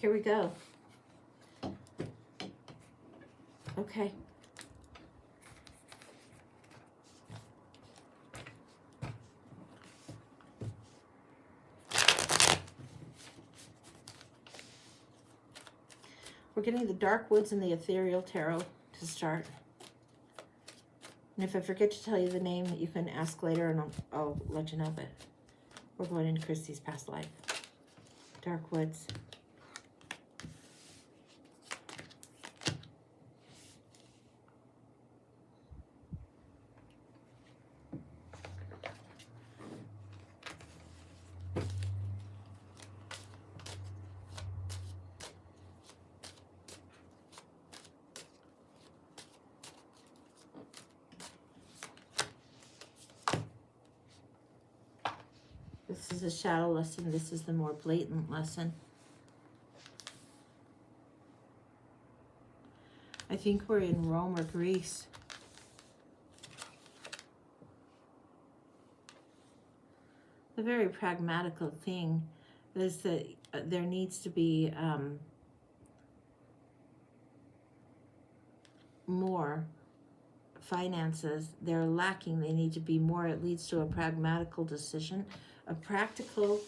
Here we go. Okay. We're getting the Dark Woods and the Ethereal Tarot to start. And if I forget to tell you the name, you can ask later and I'll let you know, but we're going into Kristy's past life. Dark Woods. This is a shadow lesson. This is the more blatant lesson. I think we're in Rome or Greece. The very pragmatical thing is that there needs to be more finances. They're lacking. They need to be more. It leads to a pragmatical decision, a practical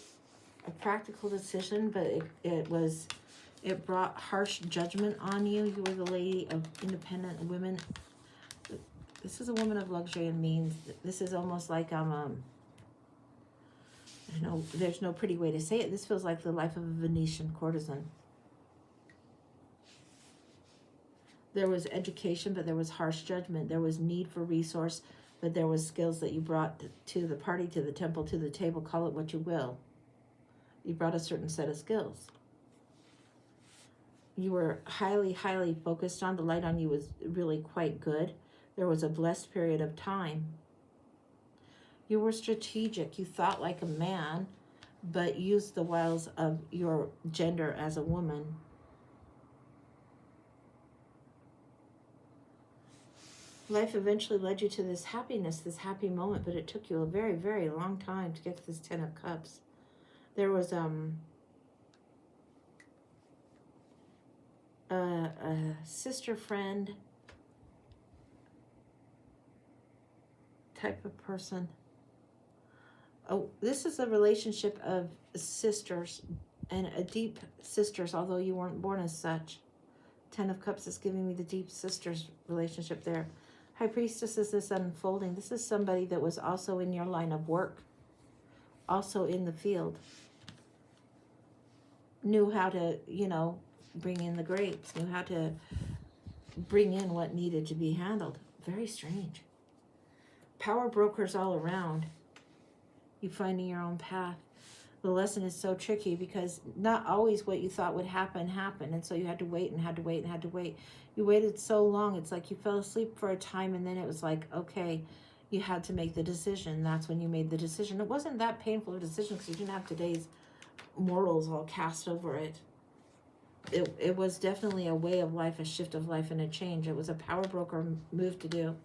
decision, but it brought harsh judgment on you. You were the lady of independent women. This is a woman of luxury and means. This is almost like I know there's no pretty way to say it. This feels like the life of a Venetian courtesan. There was education, but there was harsh judgment. There was need for resource, but there was skills that you brought to the party, to the temple, to the table, call it what you will. You brought a certain set of skills. You were highly, highly focused on. The light on you was really quite good. There was a blessed period of time. You were strategic. You thought like a man, but used the wiles of your gender as a woman. Life eventually led you to this happiness, this happy moment, but it took you a very, very long time to get to this 10 of Cups. There was a sister friend type of person. Oh, this is a relationship of sisters and a deep sisters, although you weren't born as such. 10 of Cups is giving me the deep sisters relationship there. High Priestess is this unfolding. This is somebody that was also in your line of work, also in the field. Knew how to, bring in the grapes, knew how to bring in what needed to be handled. Very strange. Power brokers all around. You finding your own path. The lesson is so tricky because not always what you thought would happen happened. And so you had to wait and had to wait and had to wait. You waited so long. It's like you fell asleep for a time and then it was like, okay, you had to make the decision. That's when you made the decision. It wasn't that painful a decision because you didn't have today's morals all cast over it. It was definitely a way of life, a shift of life and a change. It was a power broker move to do.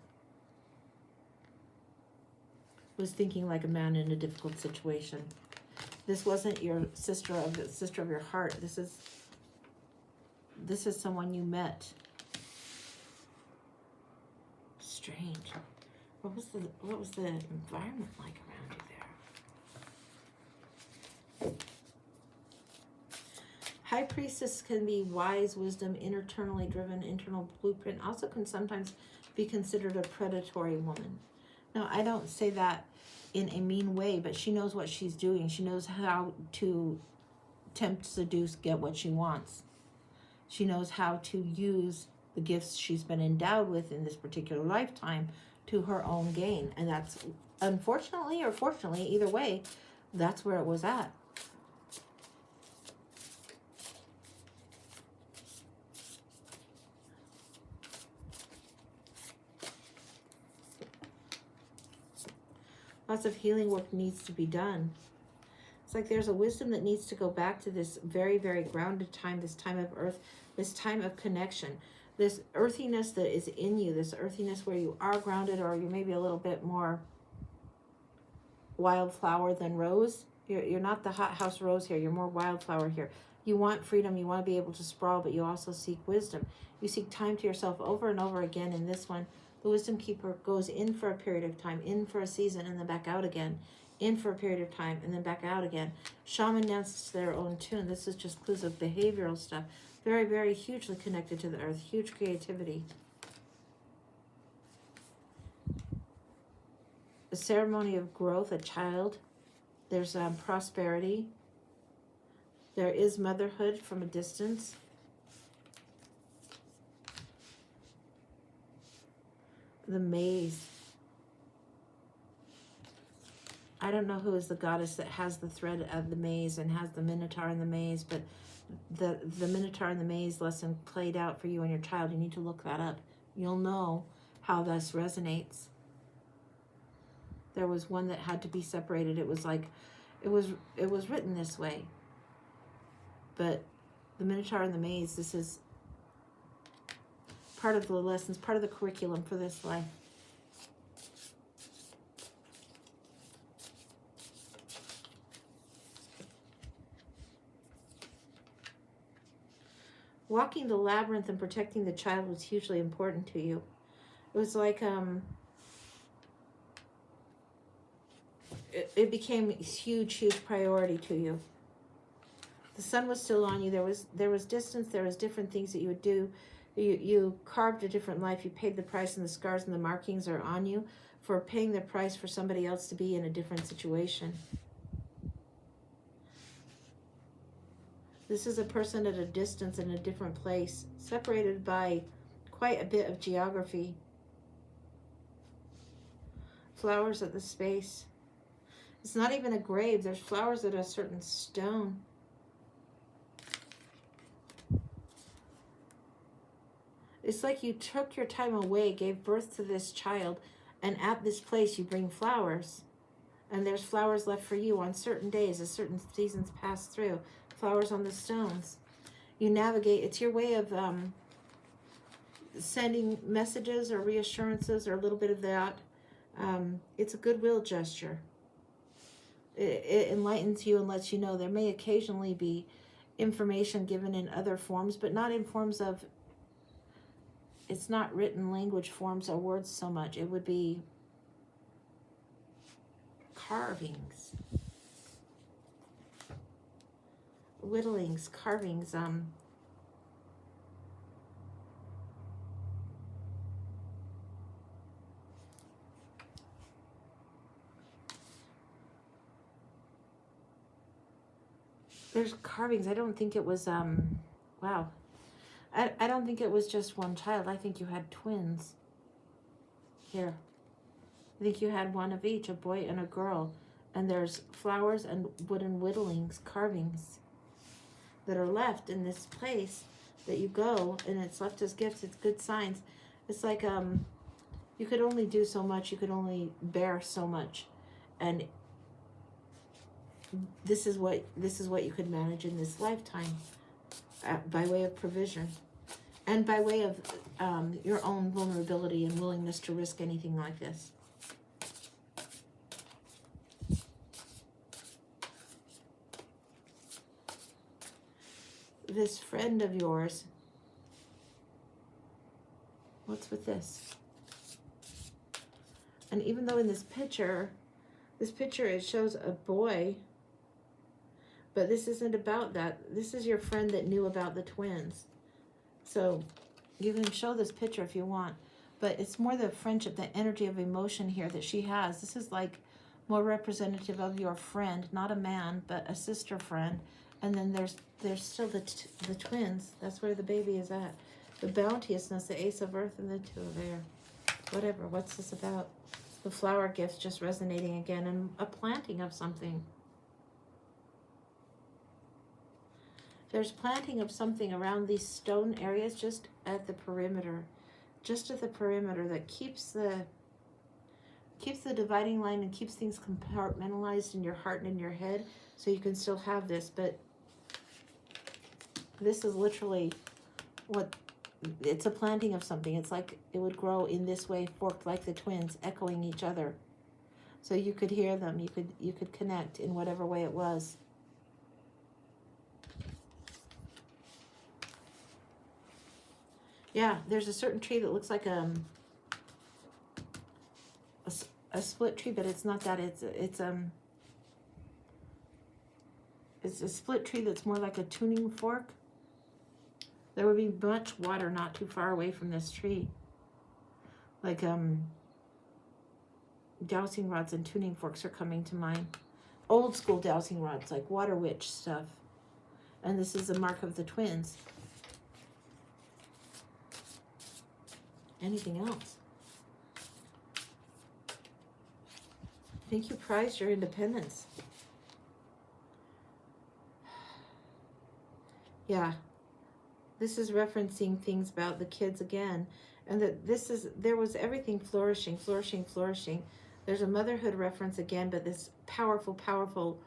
Was thinking like a man in a difficult situation. This wasn't your sister of your heart. This is someone you met. Strange. What was the environment like around you there? High Priestess can be wise, wisdom, internally driven, internal blueprint. Also can sometimes be considered a predatory woman. Now, I don't say that in a mean way, but she knows what she's doing. She knows how to tempt, seduce, get what she wants. She knows how to use the gifts she's been endowed with in this particular lifetime to her own gain. And that's, unfortunately or fortunately, either way, that's where it was at. Lots of healing work needs to be done. It's like there's a wisdom that needs to go back to this very, very grounded time, this time of earth, this time of connection, this earthiness that is in you, this earthiness where you are grounded or you may be a little bit more wildflower than rose. You're not the hothouse rose here. You're more wildflower here. You want freedom, you want to be able to sprawl, but you also seek wisdom. You seek time to yourself over and over again. In this one, the wisdom keeper goes in for a period of time, in for a season, and then back out again. In for a period of time, and then back out again. Shaman dances to their own tune. This is just clues of behavioral stuff. Very, very hugely connected to the earth. Huge creativity. A ceremony of growth, a child. There's prosperity. There is motherhood from a distance. The maze. I don't know who is the goddess that has the thread of the maze and has the minotaur in the maze, but the minotaur in the maze lesson played out for you and your child. You need to look that up. You'll know how this resonates. There was one that had to be separated. It was like, it was written this way. But the minotaur in the maze, this is part of the lessons, part of the curriculum for this life. Walking the labyrinth and protecting the child was hugely important to you. It was like it became a huge priority to you. The sun was still on you. There was distance. There was different things that you would do. You carved a different life. You paid the price, and the scars and the markings are on you for paying the price for somebody else to be in a different situation. This is a person at a distance in a different place, separated by quite a bit of geography. Flowers at the space. It's not even a grave. There's flowers at a certain stone. It's like you took your time away, gave birth to this child, and at this place you bring flowers. And there's flowers left for you on certain days as certain seasons pass through. Flowers on the stones. You navigate. It's your way of sending messages or reassurances or a little bit of that. It's a goodwill gesture. It enlightens you and lets you know there may occasionally be information given in other forms, but not in forms of, it's not written language forms or words so much. It would be carvings, whittlings, carvings, there's carvings. I don't think it was, wow. I don't think it was just one child. I think you had twins. Here. I think you had one of each, a boy and a girl. And there's flowers and wooden whittlings, carvings that are left in this place that you go, and it's left as gifts. It's good signs. It's like you could only do so much. You could only bear so much. And this is what you could manage in this lifetime by way of provision and by way of your own vulnerability and willingness to risk anything like this. This friend of yours, what's with this? And even though in this picture it shows a boy, but this isn't about that. This is your friend that knew about the twins. So you can show this picture if you want, but it's more the friendship, the energy of emotion here that she has. This is like more representative of your friend, not a man, but a sister friend. And then there's still the twins. That's where the baby is at. The bounteousness, the Ace of Earth and the Two of Air. Whatever, what's this about? The flower gifts just resonating again, and a planting of something. There's planting of something around these stone areas just at the perimeter. Just at the perimeter that keeps the dividing line and keeps things compartmentalized in your heart and in your head, so you can still have this. But this is literally it's a planting of something. It's like it would grow in this way, forked like the twins, echoing each other. So you could hear them. You could connect in whatever way it was. Yeah, there's a certain tree that looks like a split tree, but it's not that. It's a split tree that's more like a tuning fork. There would be much water not too far away from this tree. Like dowsing rods and tuning forks are coming to mind. Old school dowsing rods, like water witch stuff. And this is the mark of the twins. Anything else? I think you prized your independence. Yeah. This is referencing things about the kids again. And that there was everything flourishing, flourishing, flourishing. There's a motherhood reference again, but this powerful, powerful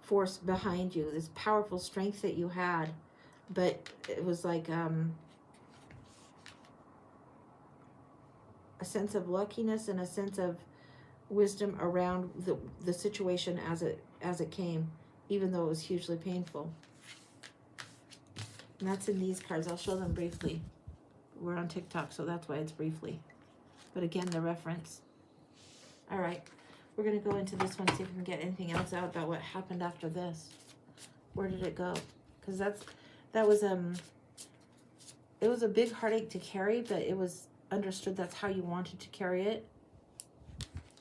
force behind you, this powerful strength that you had. But it was like a sense of luckiness and a sense of wisdom around the situation as it came, even though it was hugely painful. And that's in these cards. I'll show them briefly. We're on TikTok, so that's why it's briefly. But again, the reference. All right. We're going to go into this one, see if we can get anything else out about what happened after this. Where did it go? Because that was it was a big heartache to carry, but it was understood that's how you wanted to carry it.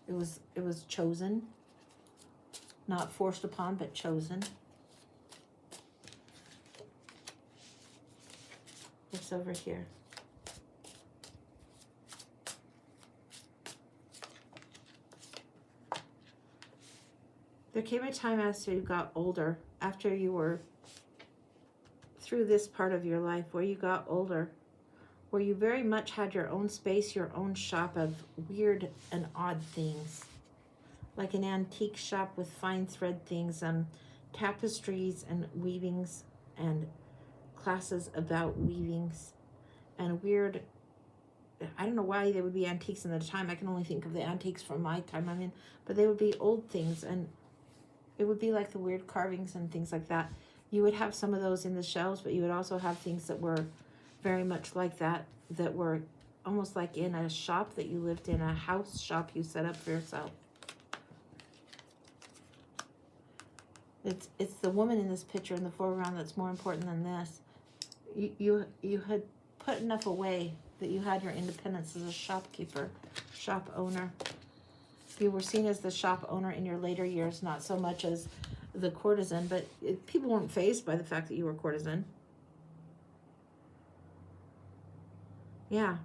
It was chosen. Not forced upon, but chosen. It's over here. There came a time after you got older, after you were through this part of your life, where you got older, where you very much had your own space, your own shop of weird and odd things. Like an antique shop with fine thread things, tapestries and weavings and classes about weavings and weird. I don't know why they would be antiques in the time. I can only think of the antiques from my time I'm in, but they would be old things, and it would be like the weird carvings and things like that. You would have some of those in the shelves, but you would also have things that were very much like that were almost like in a shop that you lived in, a house shop you set up for yourself. It's the woman in this picture in the foreground that's more important than this. You had put enough away that you had your independence as a shopkeeper, shop owner. You were seen as the shop owner in your later years, not so much as the courtesan, but people weren't fazed by the fact that you were a courtesan. Yeah,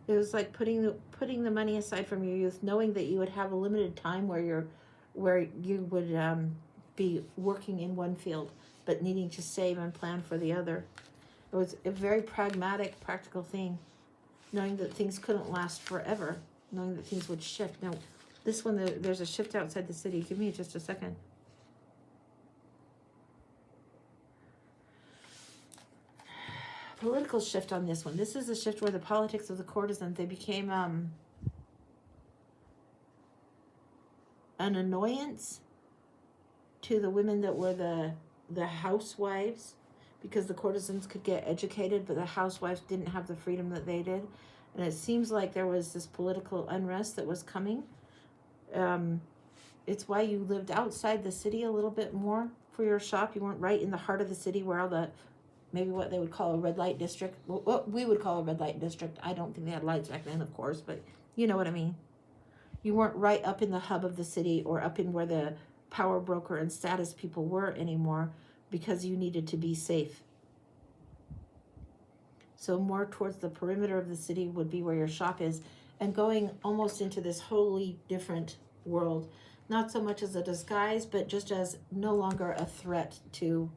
it was like putting the money aside from your youth, knowing that you would have a limited time where you would be working in one field, but needing to save and plan for the other. It was a very pragmatic, practical thing, knowing that things couldn't last forever, knowing that things would shift. Now, this one, there's a shift outside the city. Give me just a second. Political shift on this one. This is a shift where the politics of the courtesans, they became an annoyance to the women that were the housewives, because the courtesans could get educated, but the housewives didn't have the freedom that they did. And it seems like there was this political unrest that was coming. It's why you lived outside the city a little bit more for your shop. You weren't right in the heart of the city where all the, maybe what they would call a red light district, what we would call a red light district. I don't think they had lights back then, of course, but you know what I mean. You weren't right up in the hub of the city or up in where the power broker and status people were anymore, because you needed to be safe. So more towards the perimeter of the city would be where your shop is, and going almost into this wholly different world, not so much as a disguise, but just as no longer a threat to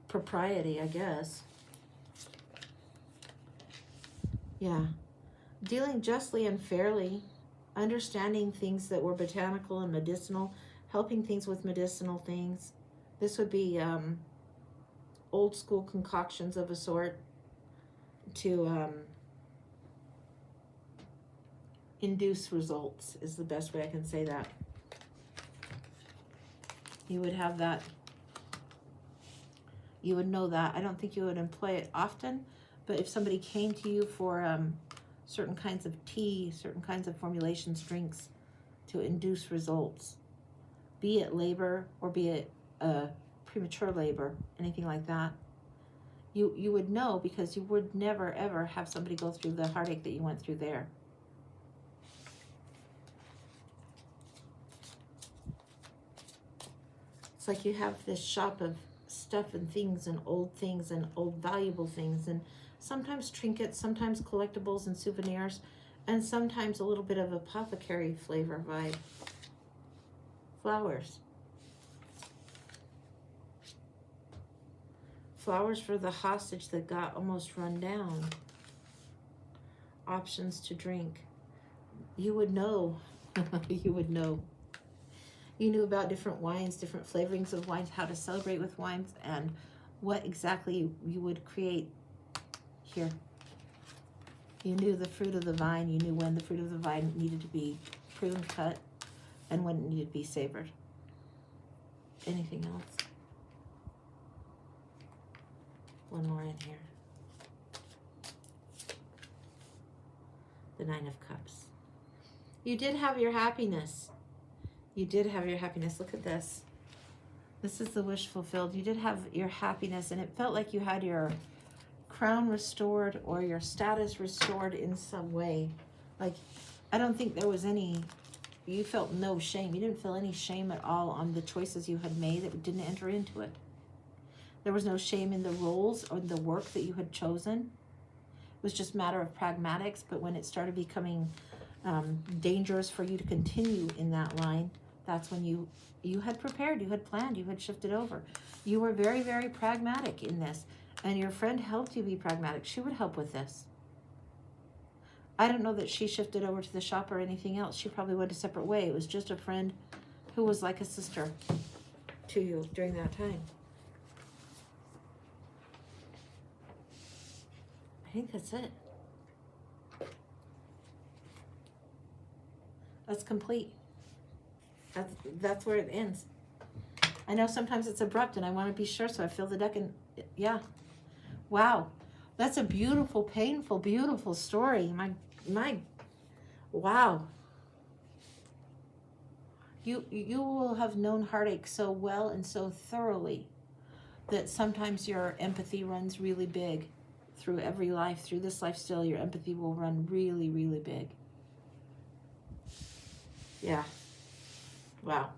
propriety, I guess. Yeah. Dealing justly and fairly, understanding things that were botanical and medicinal, helping things with medicinal things. This would be old school concoctions of a sort to induce results, is the best way I can say that. You would have that You would know that. I don't think you would employ it often, but if somebody came to you for certain kinds of tea, certain kinds of formulations, drinks to induce results, be it labor or be it premature labor, anything like that, you would know, because you would never ever have somebody go through the heartache that you went through there. It's like you have this shop of stuff and things and old valuable things, and sometimes trinkets, sometimes collectibles and souvenirs, and sometimes a little bit of apothecary flavor vibe. Flowers. Flowers for the hostage that got almost run down. Options to drink. You would know. You would know. You knew about different wines, different flavorings of wines, how to celebrate with wines, and what exactly you would create here. You knew the fruit of the vine. You knew when the fruit of the vine needed to be pruned, cut, and when it needed to be savored. Anything else? One more in here. The Nine of Cups. You did have your happiness. You did have your happiness. Look at this. This is the wish fulfilled. You did have your happiness, and it felt like you had your crown restored or your status restored in some way. Like, I don't think there was any, you felt no shame. You didn't feel any shame at all on the choices you had made that didn't enter into it. There was no shame in the roles or the work that you had chosen. It was just a matter of pragmatics, but when it started becoming dangerous for you to continue in that line, that's when you had prepared, you had planned, you had shifted over. You were very, very pragmatic in this, and your friend helped you be pragmatic. She would help with this. I don't know that she shifted over to the shop or anything else. She probably went a separate way. It was just a friend who was like a sister to you during that time. I think that's it. That's complete. That's where it ends. I know sometimes it's abrupt and I want to be sure, so I fill the deck and yeah. Wow. That's a beautiful, painful, beautiful story. My wow. You will have known heartache so well and so thoroughly that sometimes your empathy runs really big through every life. Through this life still, your empathy will run really, really big. Yeah. Wow.